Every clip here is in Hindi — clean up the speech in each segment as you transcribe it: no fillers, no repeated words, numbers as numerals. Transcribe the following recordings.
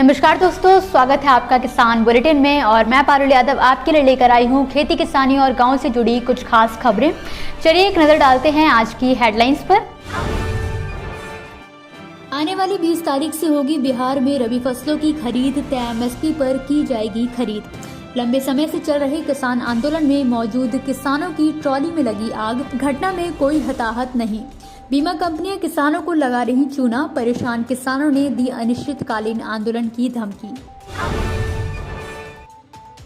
नमस्कार दोस्तों, स्वागत है आपका किसान बुलेटिन में और मैं पारुल यादव आपके लिए लेकर आई हूं खेती किसानी और गांव से जुड़ी कुछ खास खबरें। चलिए एक नजर डालते हैं आज की हेडलाइंस पर। आने वाली 20 तारीख से होगी बिहार में रबी फसलों की खरीद, तय एमएसपी पर की जाएगी खरीद। लंबे समय से चल रहे किसान आंदोलन में मौजूद किसानों की ट्रॉली में लगी आग, घटना में कोई हताहत नहीं। बीमा कंपनियां किसानों को लगा रही चूना, परेशान किसानों ने दी अनिश्चितकालीन आंदोलन की धमकी।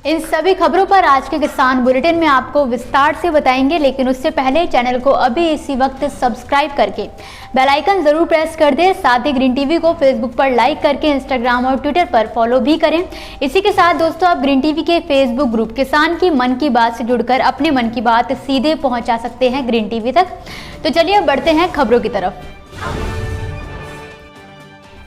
इन सभी खबरों पर आज के किसान बुलेटिन में आपको विस्तार से बताएंगे, लेकिन उससे पहले चैनल को अभी इसी वक्त सब्सक्राइब करके बेल आइकन जरूर प्रेस कर दें। साथ ही ग्रीन टीवी को फेसबुक पर लाइक करके इंस्टाग्राम और ट्विटर पर फॉलो भी करें। इसी के साथ दोस्तों, आप ग्रीन टीवी के फेसबुक ग्रुप किसान की मन की बात से जुड़कर अपने मन की बात सीधे पहुंचा सकते हैं ग्रीन टीवी तक। तो चलिए अब बढ़ते हैं खबरों की तरफ।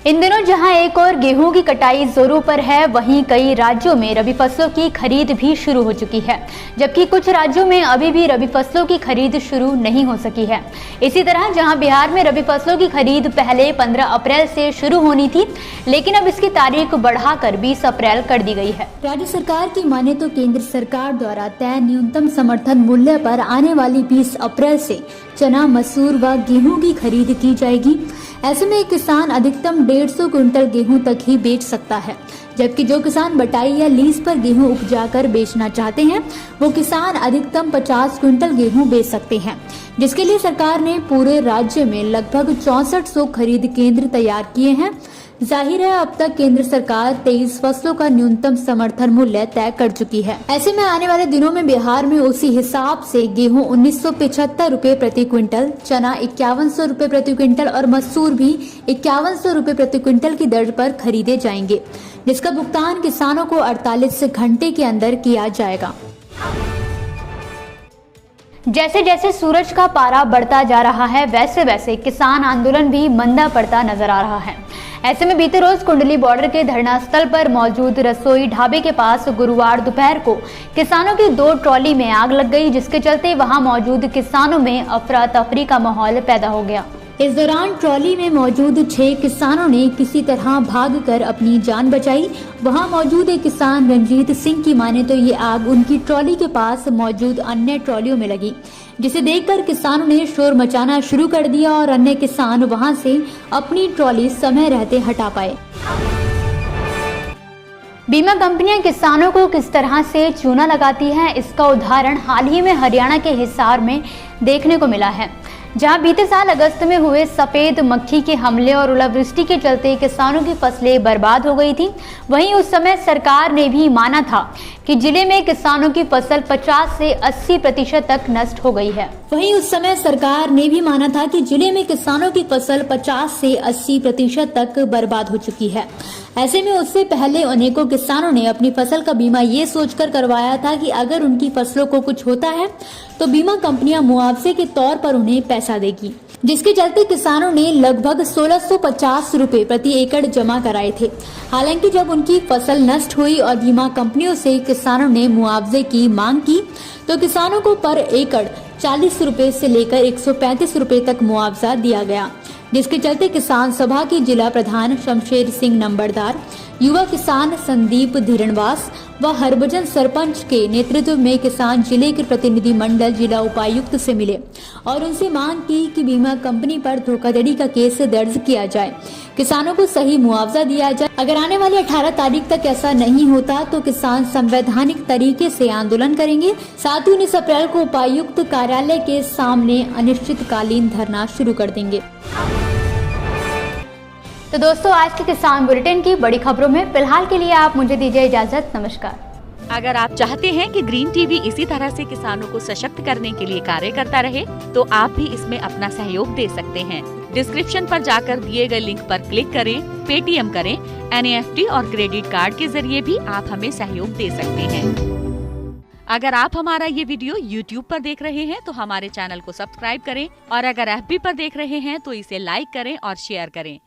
इन दिनों जहां एक और गेहूं की कटाई जोरों पर है, वहीं कई राज्यों में रबी फसलों की खरीद भी शुरू हो चुकी है, जबकि कुछ राज्यों में अभी भी रबी फसलों की खरीद शुरू नहीं हो सकी है। इसी तरह जहां बिहार में रबी फसलों की खरीद पहले 15 अप्रैल से शुरू होनी थी, लेकिन अब इसकी तारीख बढ़ाकर 20 अप्रैल कर दी गई है। राज्य सरकार की माने तो केंद्र सरकार द्वारा तय न्यूनतम समर्थन मूल्य पर आने वाली 20 अप्रैल से चना, मसूर व गेहूं की खरीद की जाएगी। ऐसे में किसान अधिकतम 150 क्विंटल गेहूं तक ही बेच सकता है, जबकि जो किसान बटाई या लीज पर गेहूं उपजाकर बेचना चाहते हैं, वो किसान अधिकतम 50 क्विंटल गेहूं बेच सकते हैं, जिसके लिए सरकार ने पूरे राज्य में लगभग 6400 खरीद केंद्र तैयार किए हैं। जाहिर है, अब तक केंद्र सरकार 23 फसलों का न्यूनतम समर्थन मूल्य तय कर चुकी है। ऐसे में आने वाले दिनों में बिहार में उसी हिसाब से गेहूं 1975 रुपए प्रति क्विंटल, चना 5100 रुपए प्रति क्विंटल और मसूर भी 5100 रुपए प्रति क्विंटल की दर पर खरीदे जाएंगे, जिसका भुगतान किसानों को 48 घंटे के अंदर किया जाएगा। जैसे जैसे सूरज का पारा बढ़ता जा रहा है, वैसे वैसे किसान आंदोलन भी मंदा पड़ता नजर आ रहा है। ऐसे में बीते रोज कुंडली बॉर्डर के धरना स्थल पर मौजूद रसोई ढाबे के पास गुरुवार दोपहर को किसानों की 2 ट्रॉली में आग लग गई, जिसके चलते वहां मौजूद किसानों में अफरा तफरी का माहौल पैदा हो गया। इस दौरान ट्रॉली में मौजूद 6 किसानों ने किसी तरह भागकर अपनी जान बचाई। वहां मौजूद एक किसान रंजीत सिंह की माने तो ये आग उनकी ट्रॉली के पास मौजूद अन्य ट्रॉलियों में लगी, जिसे देखकर किसानों ने शोर मचाना शुरू कर दिया और अन्य किसान वहां से अपनी ट्रॉली समय रहते हटा पाए। बीमा कंपनियां किसानों को किस तरह से चूना लगाती हैं, इसका उदाहरण हाल ही में हरियाणा के हिसार में देखने को मिला है, जहां बीते साल अगस्त में हुए सफेद मक्खी के हमले और ओलावृष्टि के चलते किसानों की फसलें बर्बाद हो गई थी। वहीं उस समय सरकार ने भी माना था कि जिले में किसानों की फसल 50 से 80% तक नष्ट हो गई है। वहीं उस समय सरकार ने भी माना था कि जिले में किसानों की फसल 50 से 80% तक बर्बाद हो चुकी है। ऐसे में उससे पहले अनेकों किसानों ने अपनी फसल का बीमा ये सोचकर करवाया था कि अगर उनकी फसलों को कुछ होता है तो बीमा कंपनियां मुआवजे के तौर पर उन्हें पैसा देगी, जिसके चलते किसानों ने लगभग 1650 रुपए प्रति एकड़ जमा कराए थे। हालांकि जब उनकी फसल नष्ट हुई और बीमा कंपनियों से किसानों ने मुआवजे की मांग की, तो किसानों को पर एकड़ 40 रुपए से लेकर 135 रुपए तक मुआवजा दिया गया, जिसके चलते किसान सभा के जिला प्रधान शमशेर सिंह नंबरदार, युवा किसान संदीप धीरणवास व हरभजन सरपंच के नेतृत्व में किसान जिले के प्रतिनिधि मंडल जिला उपायुक्त से मिले और उनसे मांग की कि बीमा कंपनी पर धोखाधड़ी का केस दर्ज किया जाए, किसानों को सही मुआवजा दिया जाए। अगर आने वाली 18 तारीख तक ऐसा नहीं होता तो किसान संवैधानिक तरीके से आंदोलन करेंगे। साथ ही 19 अप्रैल को उपायुक्त कार्यालय के सामने अनिश्चितकालीन धरना शुरू कर देंगे। तो दोस्तों, आज के किसान बुलेटिन की बड़ी खबरों में फिलहाल के लिए आप मुझे दीजिए इजाजत। नमस्कार। अगर आप चाहते हैं कि ग्रीन टीवी इसी तरह से किसानों को सशक्त करने के लिए कार्य करता रहे, तो आप भी इसमें अपना सहयोग दे सकते हैं। डिस्क्रिप्शन पर जाकर दिए गए लिंक पर क्लिक करें, पेटीएम करें, NEFT और क्रेडिट कार्ड के जरिए भी आप हमें सहयोग दे सकते हैं। अगर आप हमारा ये वीडियो YouTube पर देख रहे हैं तो हमारे चैनल को सब्सक्राइब करें और अगर FB पर देख रहे हैं तो इसे लाइक करें और शेयर करें।